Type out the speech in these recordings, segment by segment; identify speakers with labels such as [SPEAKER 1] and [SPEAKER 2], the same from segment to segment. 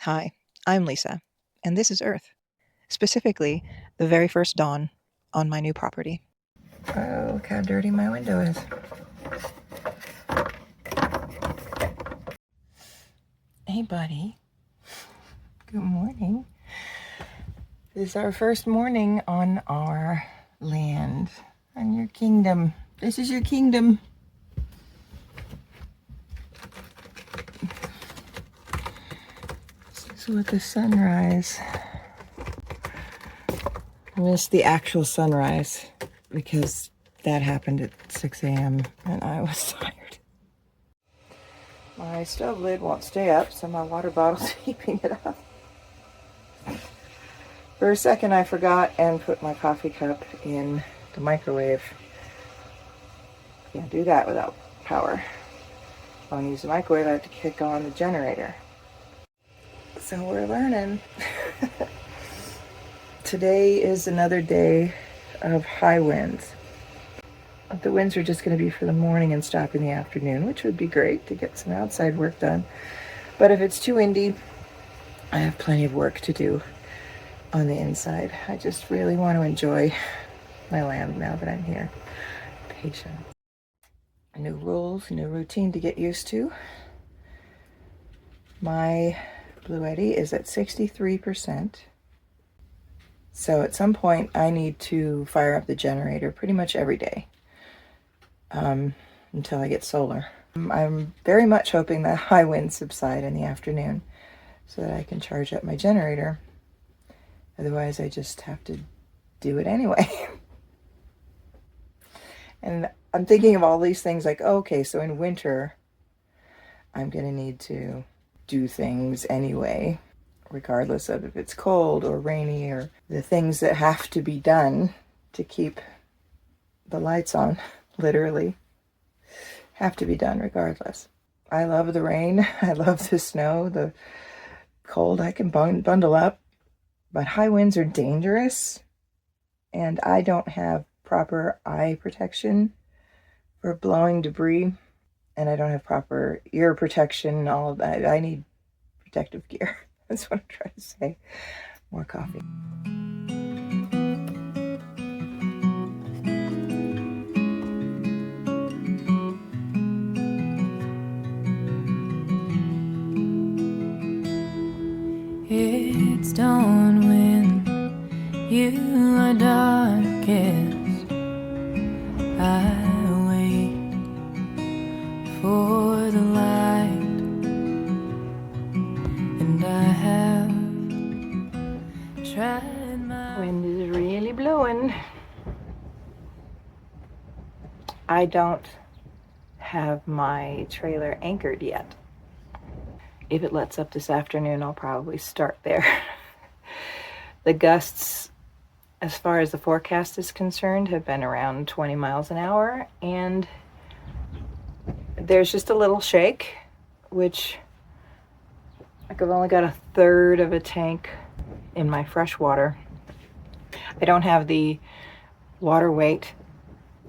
[SPEAKER 1] Hi, I'm Lisa, and this is Earth, specifically the very first dawn on my new property. Oh, look how dirty my window is. Hey, buddy. Good morning. This is our first morning on our land, on your kingdom. This is your kingdom. This is what the sunrise. I missed the actual sunrise because that happened at 6 a.m. and I was tired. My stove lid won't stay up, so my water bottle's keeping it up. For a second I forgot and put my coffee cup in the microwave. Can't do that without power. If I want to use the microwave, I have to kick on the generator. So we're learning. Today is another day of high winds. The winds are just going to be for the morning and stop in the afternoon, which would be great to get some outside work done. But if it's too windy, I have plenty of work to do on the inside. I just really want to enjoy my land now that I'm here. Patience. New rules, new routine to get used to. My Blue Eddy is at 63%. So at some point I need to fire up the generator pretty much every day until I get solar. I'm very much hoping that high winds subside in the afternoon so that I can charge up my generator. Otherwise I just have to do it anyway. And I'm thinking of all these things like, okay, so in winter I'm going to need to do things anyway, regardless of if it's cold or rainy, or the things that have to be done to keep the lights on, literally, have to be done regardless. I love the rain. I love the snow, the cold. I can bundle up, but high winds are dangerous, and I don't have proper eye protection for blowing debris, and I don't have proper ear protection, all of that. I need protective gear. That's what I'm trying to say. More coffee.
[SPEAKER 2] It's dawn when you are darkest. I wait for the light, and I have tried my...
[SPEAKER 1] Wind is really blowing. I don't have my trailer anchored yet. If it lets up this afternoon, I'll probably start there. The gusts, as far as the forecast is concerned, have been around 20 miles an hour, and there's just a little shake, which like I've only got a third of a tank in my fresh water. I don't have the water weight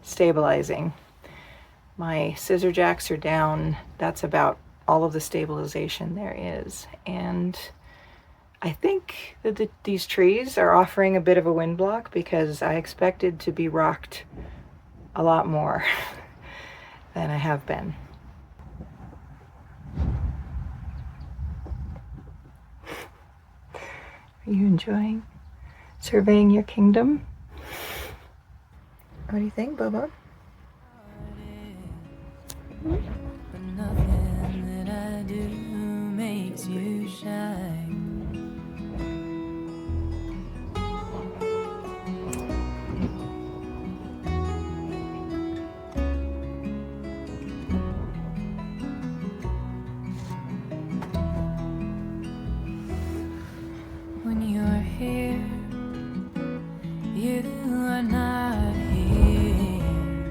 [SPEAKER 1] stabilizing. My scissor jacks are down. That's about all of the stabilization there is. And I think that these trees are offering a bit of a wind block, because I expected to be rocked a lot more than I have been. Are you enjoying surveying your kingdom? What do you think, Bubba?
[SPEAKER 2] But nothing that I do makes you shine. When you're here, you are not here.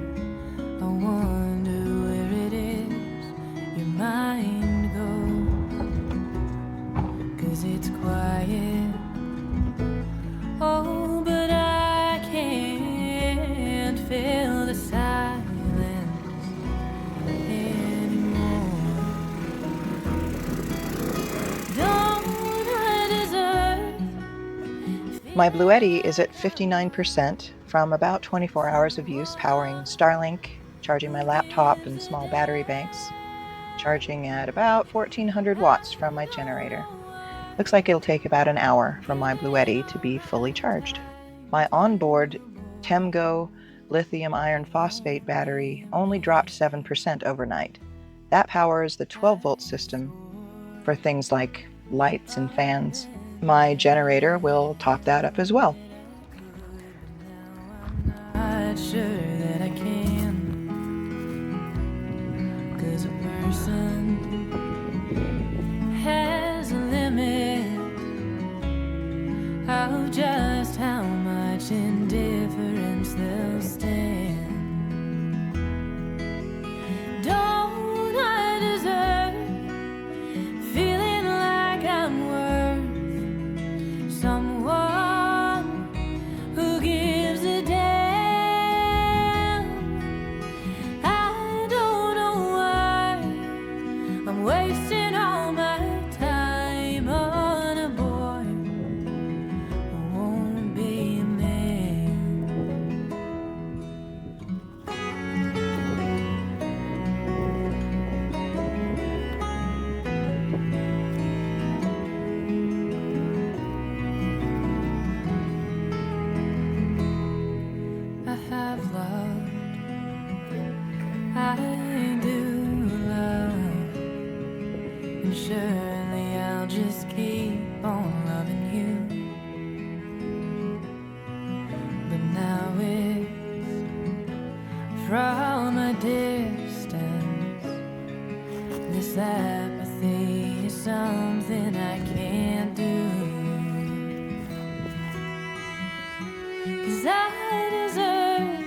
[SPEAKER 1] My Bluetti is at 59% from about 24 hours of use, powering Starlink, charging my laptop and small battery banks, charging at about 1400 watts from my generator. Looks like it'll take about an hour for my Bluetti to be fully charged. My onboard Temgo lithium iron phosphate battery only dropped 7% overnight. That powers the 12-volt system for things like lights and fans. My generator will top that up as well.
[SPEAKER 2] Not sure that I can, 'cause a person has a limit of just how much indifference they'll stand. Don't I deserve feeling like I'm worth someone who gives a damn? I don't know why I'm wasting all my time on a boy who won't be a man. I have loved, I do love, and surely I'll just keep on loving you. But now it's from a distance. This apathy is something I can't do. 'Cause I deserve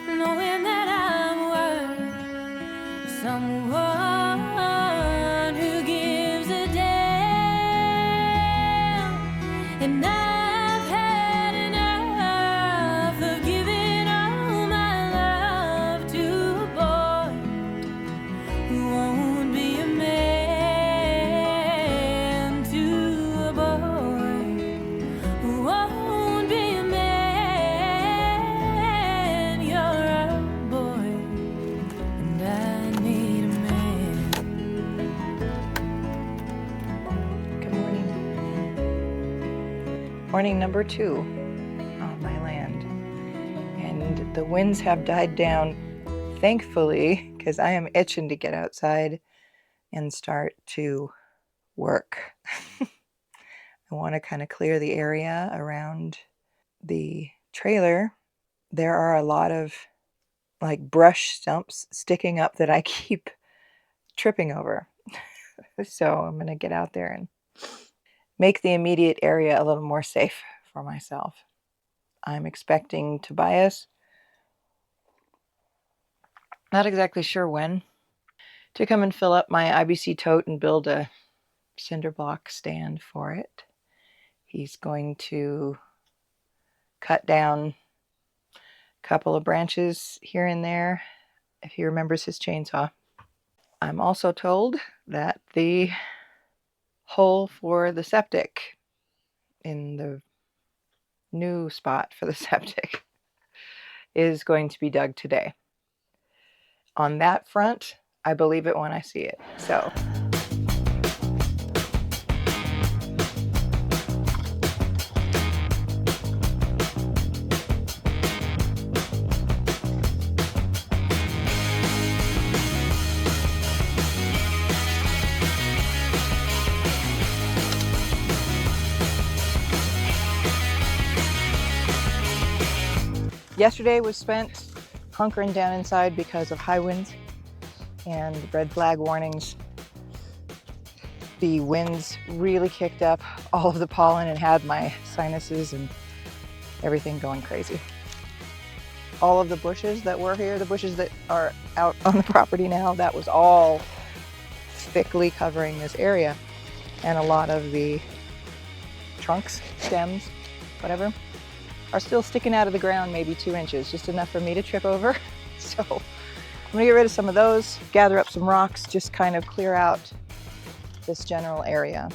[SPEAKER 2] knowing that I'm worth someone who gives a damn. And I've had enough of giving all my love to a boy who won't be a man, to a boy who won't be a man. You're a boy, and I need a man.
[SPEAKER 1] Good morning. Morning number 2 on my land. And the winds have died down, thankfully, because I am itching to get outside and start to work. I want to kind of clear the area around the trailer. There are a lot of like brush stumps sticking up that I keep tripping over. So I'm going to get out there and make the immediate area a little more safe for myself. I'm expecting Tobias, not exactly sure when, to come and fill up my IBC tote and build a cinder block stand for it. He's going to cut down a couple of branches here and there if he remembers his chainsaw. I'm also told that the hole for the septic in the new spot for the septic is going to be dug today. On that front, I believe it when I see it. So yesterday was spent hunkering down inside because of high winds and red flag warnings. The winds really kicked up all of the pollen and had my sinuses and everything going crazy. All of the bushes that were here, the bushes that are out on the property now, that was all thickly covering this area. And a lot of the trunks, stems, whatever, are still sticking out of the ground maybe 2 inches, just enough for me to trip over. So I'm gonna get rid of some of those, gather up some rocks, just kind of clear out this general area.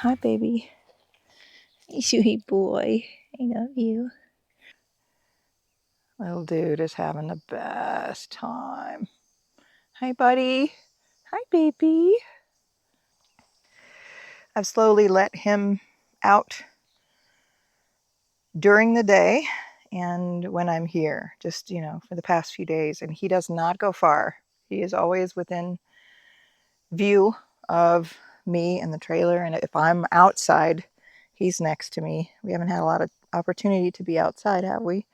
[SPEAKER 1] Hi, baby. You sweet boy. I love you. Little dude is having the best time. Hi, buddy. Hi, baby. I've slowly let him out during the day and when I'm here, just, for the past few days. And he does not go far. He is always within view of me and the trailer. And if I'm outside, he's next to me. We haven't had a lot of opportunity to be outside, have we?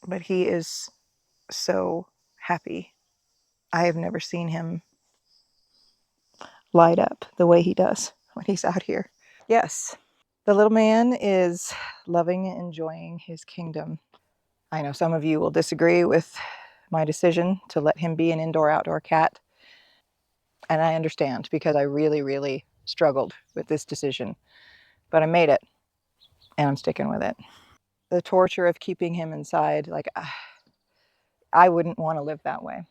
[SPEAKER 1] But he is so happy. I have never seen him light up the way he does when he's out here. Yes, the little man is loving and enjoying his kingdom. I know some of you will disagree with my decision to let him be an indoor-outdoor cat. And I understand because I really, really struggled with this decision. But I made it and I'm sticking with it. The torture of keeping him inside, like, I wouldn't want to live that way.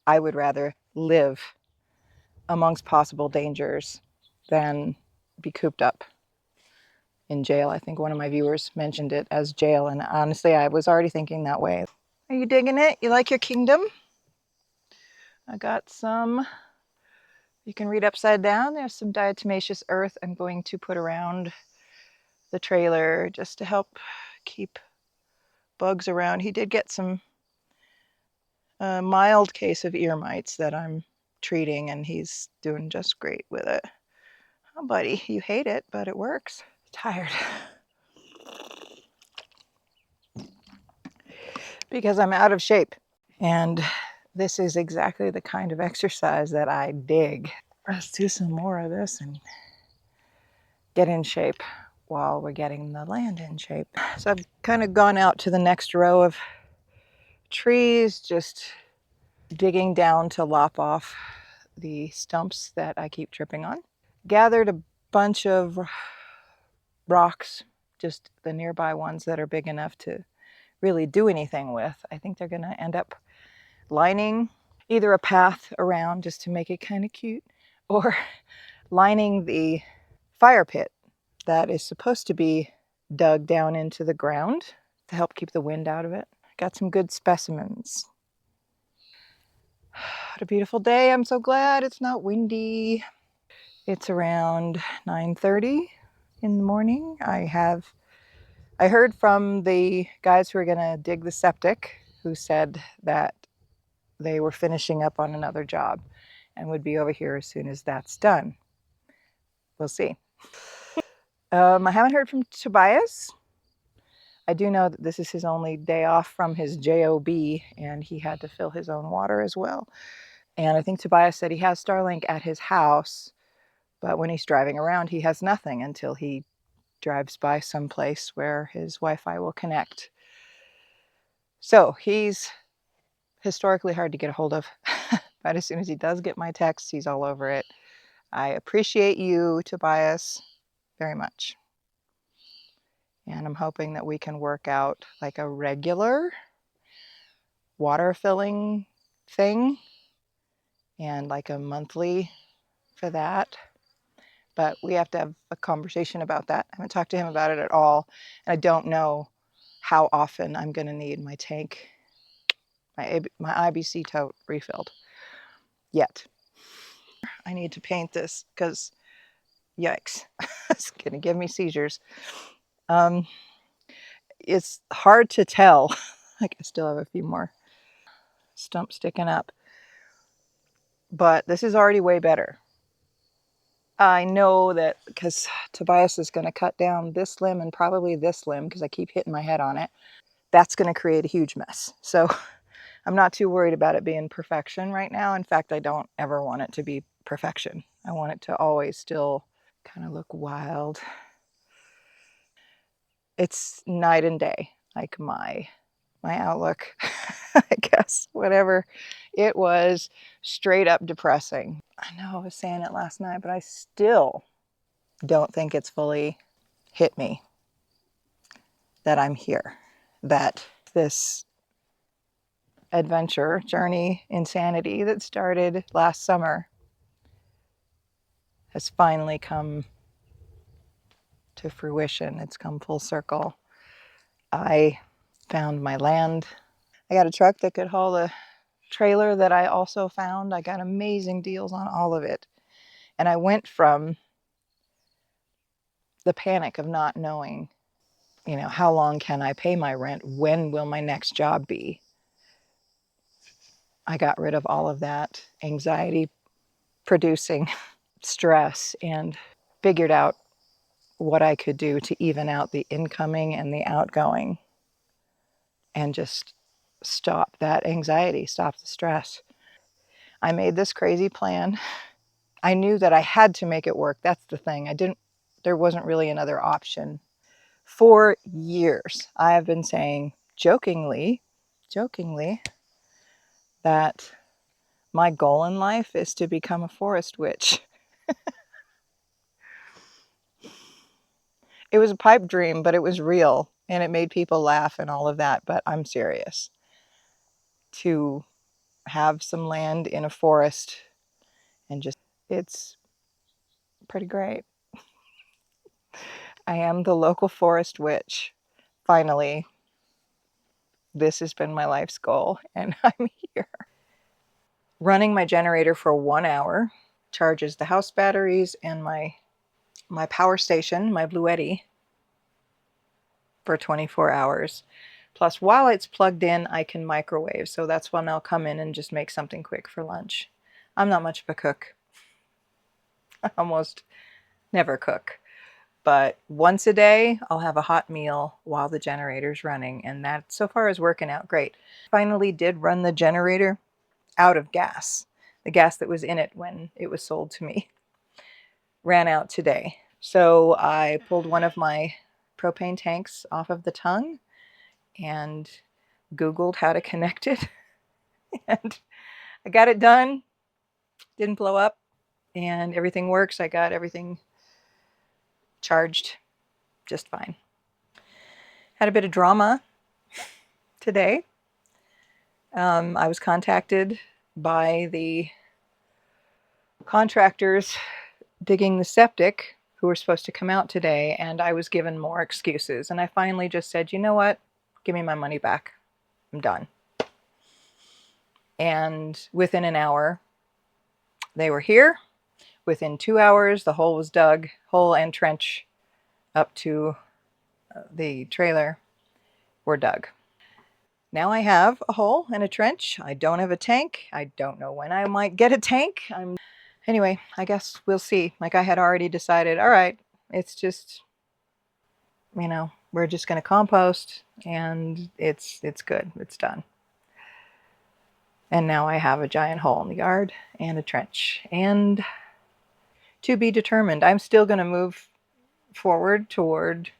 [SPEAKER 1] I would rather live amongst possible dangers than be cooped up in jail. I think one of my viewers mentioned it as jail, and honestly, I was already thinking that way. Are you digging it? You like your kingdom? I got some, you can read upside down. There's some diatomaceous earth I'm going to put around the trailer just to help keep bugs around. He did get some mild case of ear mites that I'm treating, and he's doing just great with it. Oh, buddy, you hate it, but it works. Tired. Because I'm out of shape. And this is exactly the kind of exercise that I dig. Let's do some more of this and get in shape while we're getting the land in shape. So I've kind of gone out to the next row of trees, just digging down to lop off the stumps that I keep tripping on. Gathered a bunch of rocks, just the nearby ones that are big enough to really do anything with. I think they're going to end up lining either a path around just to make it kind of cute, or lining the fire pit that is supposed to be dug down into the ground to help keep the wind out of it. Got some good specimens. What a beautiful day. I'm so glad it's not windy. It's around 9:30 in the morning. I heard from the guys who are going to dig the septic, who said that they were finishing up on another job and would be over here as soon as that's done. We'll see. I haven't heard from Tobias. I do know that this is his only day off from his job, and he had to fill his own water as well. And I think Tobias said he has Starlink at his house, but when he's driving around, he has nothing until he drives by someplace where his Wi-Fi will connect. So he's historically hard to get a hold of, but as soon as he does get my text, he's all over it. I appreciate you, Tobias, very much. And I'm hoping that we can work out like a regular water filling thing and like a monthly for that. But we have to have a conversation about that. I haven't talked to him about it at all. And I don't know how often I'm going to need my tank, my IBC tote refilled yet. I need to paint this because yikes, it's going to give me seizures. It's hard to tell. Like, I still have a few more stumps sticking up, but this is already way better. I know that because Tobias is going to cut down this limb and probably this limb because I keep hitting my head on it. That's going to create a huge mess. So I'm not too worried about it being perfection right now. In fact, I don't ever want it to be perfection. I want it to always still kind of look wild. It's night and day, like my outlook, I guess, whatever it was, straight up depressing. I know I was saying it last night, but I still don't think it's fully hit me that I'm here, that this adventure, journey, insanity that started last summer has finally come to fruition. It's come full circle. I found my land. I got a truck that could haul a trailer that I also found. I got amazing deals on all of it. And I went from the panic of not knowing, how long can I pay my rent? When will my next job be? I got rid of all of that anxiety producing stress and figured out what I could do to even out the incoming and the outgoing and just stop that anxiety, stop the stress. I made this crazy plan. I knew that I had to make it work. That's the thing. There wasn't really another option. For years, I have been saying jokingly, that my goal in life is to become a forest witch. It was a pipe dream, but it was real, and it made people laugh and all of that, but I'm serious. To have some land in a forest and it's pretty great. I am the local forest witch. Finally, this has been my life's goal, and I'm here. Running my generator for 1 hour charges the house batteries and my power station, my Bluetti, for 24 hours. Plus, while it's plugged in, I can microwave. So that's when I'll come in and just make something quick for lunch. I'm not much of a cook. I almost never cook. But once a day, I'll have a hot meal while the generator's running. And that so far is working out great. Finally did run the generator out of gas. The gas that was in it when it was sold to me ran out today. So I pulled one of my propane tanks off of the tongue and Googled how to connect it. And I got it done. Didn't blow up and everything works. I got everything charged just fine. Had a bit of drama today. I was contacted by the contractors digging the septic who were supposed to come out today, and I was given more excuses. And I finally just said, you know what? Give me my money back. I'm done. And within an hour, they were here. Within 2 hours, the hole was dug, hole and trench up to the trailer were dug. Now I have a hole and a trench. I don't have a tank. I don't know when I might get a tank. Anyway, I guess we'll see. Like I had already decided, all right, it's just, we're just going to compost and it's good. It's done. And now I have a giant hole in the yard and a trench. And to be determined, I'm still going to move forward toward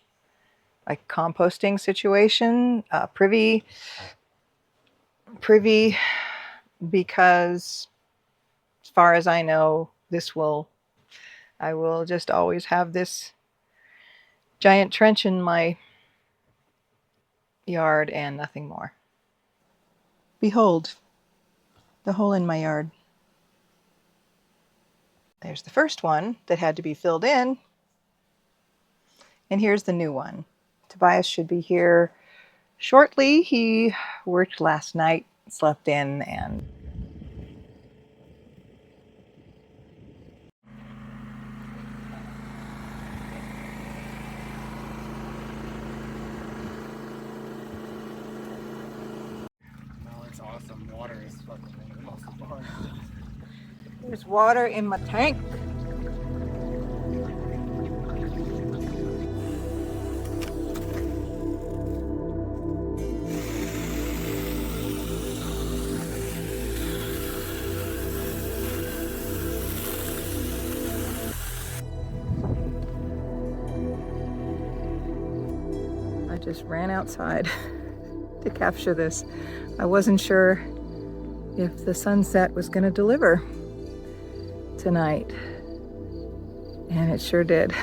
[SPEAKER 1] a composting situation, privy, because as far as I know, I will just always have this giant trench in my yard and nothing more. Behold, the hole in my yard. There's the first one that had to be filled in. And here's the new one. Tobias should be here shortly. He worked last night, slept in, and
[SPEAKER 3] it's awesome. Water is fucking awesome.
[SPEAKER 1] there's water in my tank. I just ran outside to capture this. I wasn't sure if the sunset was going to deliver tonight, and it sure did.